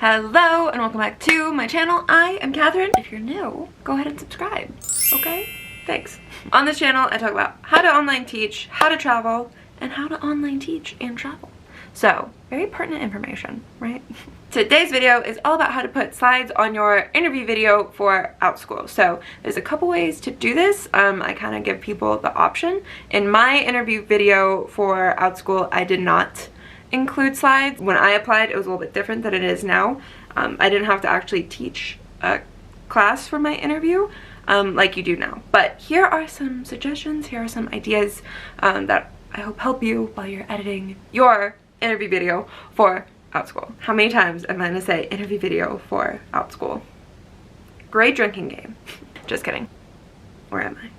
Hello and welcome back to my channel. I am Catherine. If you're new, go ahead and subscribe, okay? Thanks. On this channel, I talk about how to online teach, how to travel, and how to online teach and travel. So, very pertinent information, right? Today's video is all about how to put slides on your interview video for Outschool. So, there's a couple ways to do this. I kind of give people the option. In my interview video for Outschool, I did not include slides. When I applied, it was a little bit different than it is now. I didn't have to actually teach a class for my interview like you do now. But here are some suggestions, here are some ideas that I hope help you while you're editing your interview video for Outschool. How many times am I gonna say interview video for Outschool? Great drinking game. Just kidding. Where am I?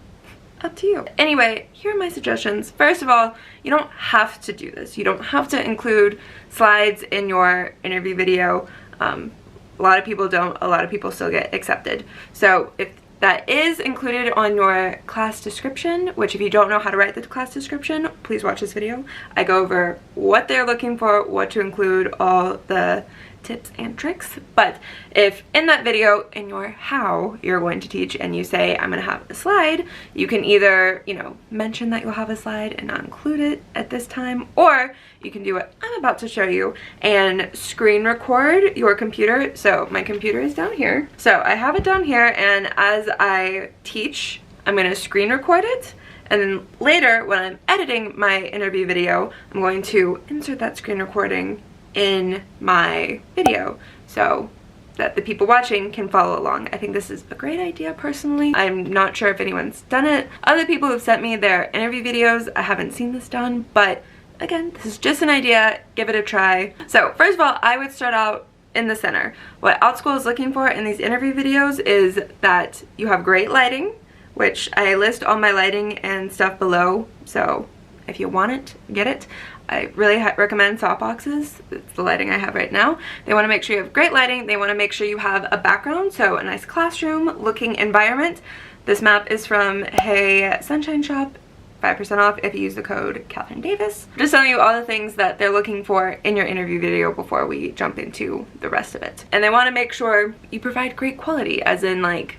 Up to you. Anyway, here are my suggestions. First of all, you don't have to do this. You don't have to include slides in your interview video. A lot of people don't. A lot of people still get accepted. So if that is included on your class description, which if you don't know how to write the class description, please watch this video. I go over what they're looking for, what to include, all the tips and tricks. But if in that video, in your how you're going to teach, and you say I'm gonna have a slide, you can either, you know, mention that you'll have a slide and not include it at this time, or you can do what I'm about to show you and screen record your computer. So my computer is down here. So I have it down here, and as I teach, I'm gonna screen record it. And then later, when I'm editing my interview video, I'm going to insert that screen recording in my video so that the people watching can follow along. I think this is a great idea personally. I'm not sure if anyone's done it. Other people have sent me their interview videos. I haven't seen this done, but again, this is just an idea. Give it a try. So first of all, I would start out in the center. What Outschool is looking for in these interview videos is that you have great lighting, which I list all my lighting and stuff below, so if you want it, get it. I really recommend softboxes. It's the lighting I have right now. They want to make sure you have great lighting. They want to make sure you have a background, so a nice classroom looking environment. This map is from Hey Sunshine Shop, 5% off if you use the code Catherine Davis. Just telling you all the things that they're looking for in your interview video before we jump into the rest of it. And they want to make sure you provide great quality, as in like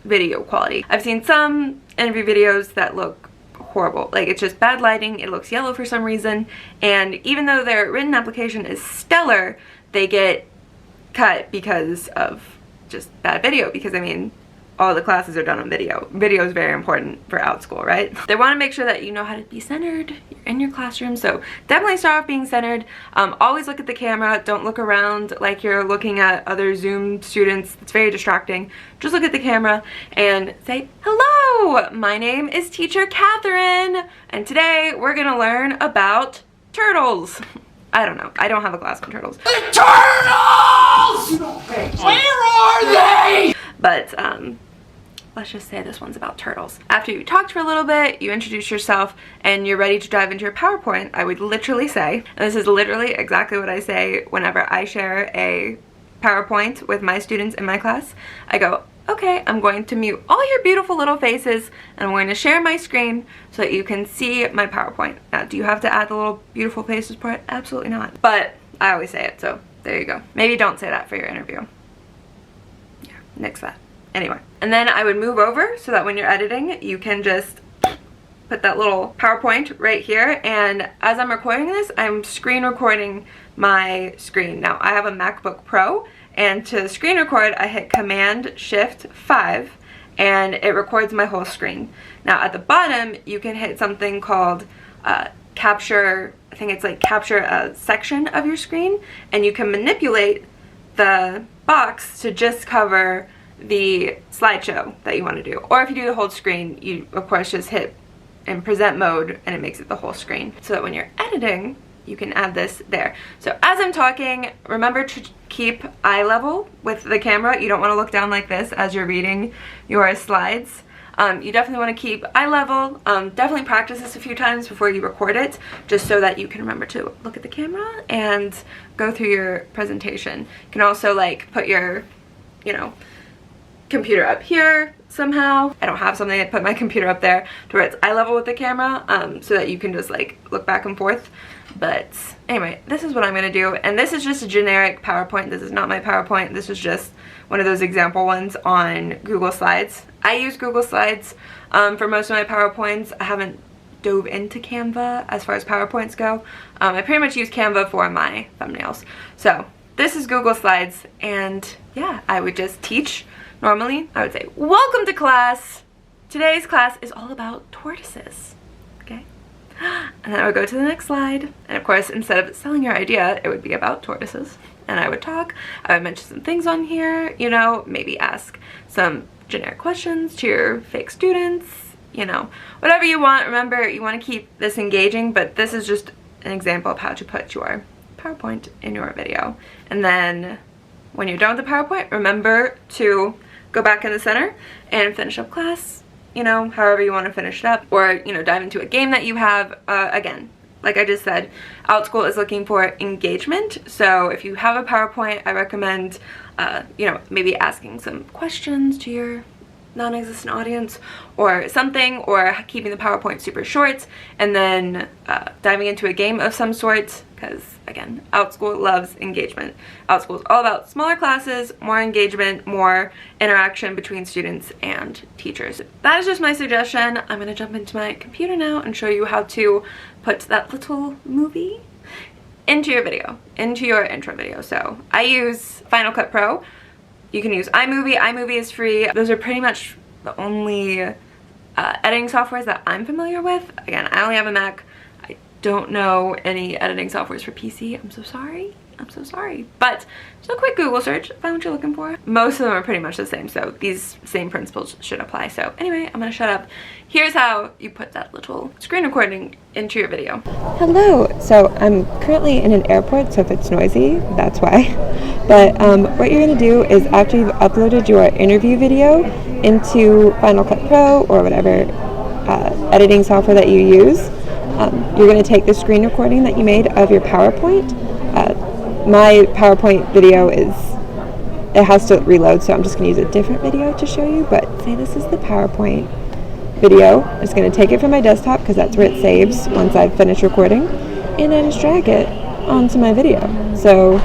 video quality. I've seen some interview videos that look horrible. Like, it's just bad lighting, it looks yellow for some reason, and even though their written application is stellar, they get cut because of just bad video, because I mean, all the classes are done on video. Video is very important for Outschool, right? They want to make sure that you know how to be centered in your classroom, so definitely start off being centered. Always look at the camera. Don't look around like you're looking at other Zoom students. It's very distracting. Just look at the camera and say, hello, my name is Teacher Catherine, and today we're gonna learn about turtles. I don't know. I don't have a class on turtles. The turtles! Where are they? But, let's just say this one's about turtles. After you talked for a little bit, you introduce yourself, and you're ready to dive into your PowerPoint, I would literally say, and this is literally exactly what I say whenever I share a PowerPoint with my students in my class. I go, okay, I'm going to mute all your beautiful little faces, and I'm going to share my screen so that you can see my PowerPoint. Now, do you have to add the little beautiful faces part? Absolutely not. But I always say it, so there you go. Maybe don't say that for your interview. Yeah, nix that. Anyway, and then I would move over so that when you're editing, you can just put that little PowerPoint right here. And as I'm recording this, I'm screen recording my screen. Now, I have a MacBook Pro, and to screen record, I hit Command-Shift-5, and it records my whole screen. Now, at the bottom, you can hit something called capture, I think it's like capture a section of your screen, and you can manipulate the box to just cover the slideshow that you want to do. Or if you do the whole screen, you of course just hit in present mode and it makes it the whole screen, so that when you're editing you can add this there. So as I'm talking, remember to keep eye level with the camera. You don't want to look down like this as you're reading your slides. You definitely want to keep eye level. Definitely practice this a few times before you record it, just so that you can remember to look at the camera and go through your presentation. You can also like put your, you know, computer up here somehow. I don't have something to put my computer up there to where it's eye level with the camera, so that you can just like look back and forth. But anyway, this is what I'm gonna do, and this is just a generic PowerPoint. This is not my PowerPoint. This is just one of those example ones on Google Slides. I use Google Slides for most of my PowerPoints. I haven't dove into Canva as far as PowerPoints go. I pretty much use Canva for my thumbnails. So this is Google Slides, and yeah, I would just teach normally. I would say, welcome to class. Today's class is all about tortoises. Okay? And then I would go to the next slide. And of course, instead of selling your idea, it would be about tortoises. And I would talk. I would mention some things on here, you know, maybe ask some generic questions to your fake students, you know, whatever you want. Remember, you want to keep this engaging, but this is just an example of how to put your PowerPoint in your video. And then when you're done with the PowerPoint, remember to go back in the center and finish up class, you know, however you want to finish it up, or, you know, dive into a game that you have. Again, like I just said, Outschool is looking for engagement. So if you have a PowerPoint, I recommend, you know, maybe asking some questions to your non-existent audience or something, or keeping the PowerPoint super short, and then diving into a game of some sort, because again, Outschool loves engagement. Outschool is all about smaller classes, more engagement, more interaction between students and teachers. That is just my suggestion. I'm going to jump into my computer now and show you how to put that little movie into your video, into your intro video. So I use Final Cut Pro. You can use iMovie. iMovie is free. Those are pretty much the only editing softwares that I'm familiar with. Again, I only have a Mac. I don't know any editing softwares for PC. I'm so sorry. I'm so sorry. But just a quick Google search, find what you're looking for. Most of them are pretty much the same, so these same principles should apply. So anyway, I'm gonna shut up. Here's how you put that little screen recording into your video. Hello. So I'm currently in an airport, so if it's noisy, that's why. But what you're gonna do is, after you've uploaded your interview video into Final Cut Pro or whatever editing software that you use, you're gonna take the screen recording that you made of your PowerPoint. My PowerPoint video it has to reload, so I'm just going to use a different video to show you, but say this is the PowerPoint video. I'm just going to take it from my desktop because that's where it saves once I've finished recording, and I just drag it onto my video. So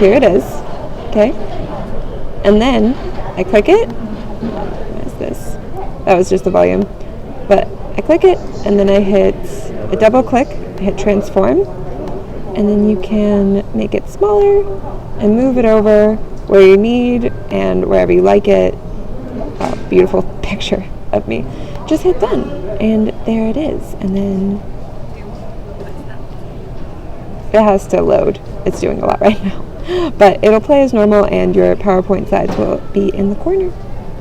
here it is, okay? And then I click it. What is this? That was just the volume. But I click it, and then I double click, hit transform, and then you can make it smaller and move it over where you need and wherever you like it. Oh, beautiful picture of me. Just hit done, and there it is. And then it has to load. It's doing a lot right now. But it'll play as normal, and your PowerPoint slides will be in the corner.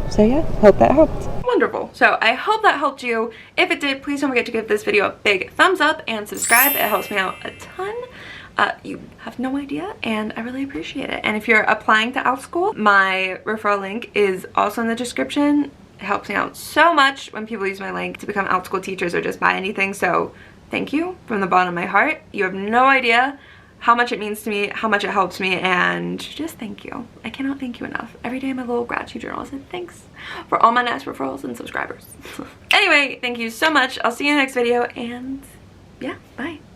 So yeah, hope that helped. Wonderful. So I hope that helped you. If it did, please don't forget to give this video a big thumbs up and subscribe. It helps me out a ton. You have no idea, and I really appreciate it. And if you're applying to Outschool, my referral link is also in the description. It helps me out so much when people use my link to become Outschool teachers or just buy anything. So thank you from the bottom of my heart. You have no idea how much it means to me, how much it helps me, and just thank you. I cannot thank you enough. Every day in my little gratitude journal I said thanks for all my nice referrals and subscribers. Anyway, thank you so much. I'll see you in the next video, and yeah, bye.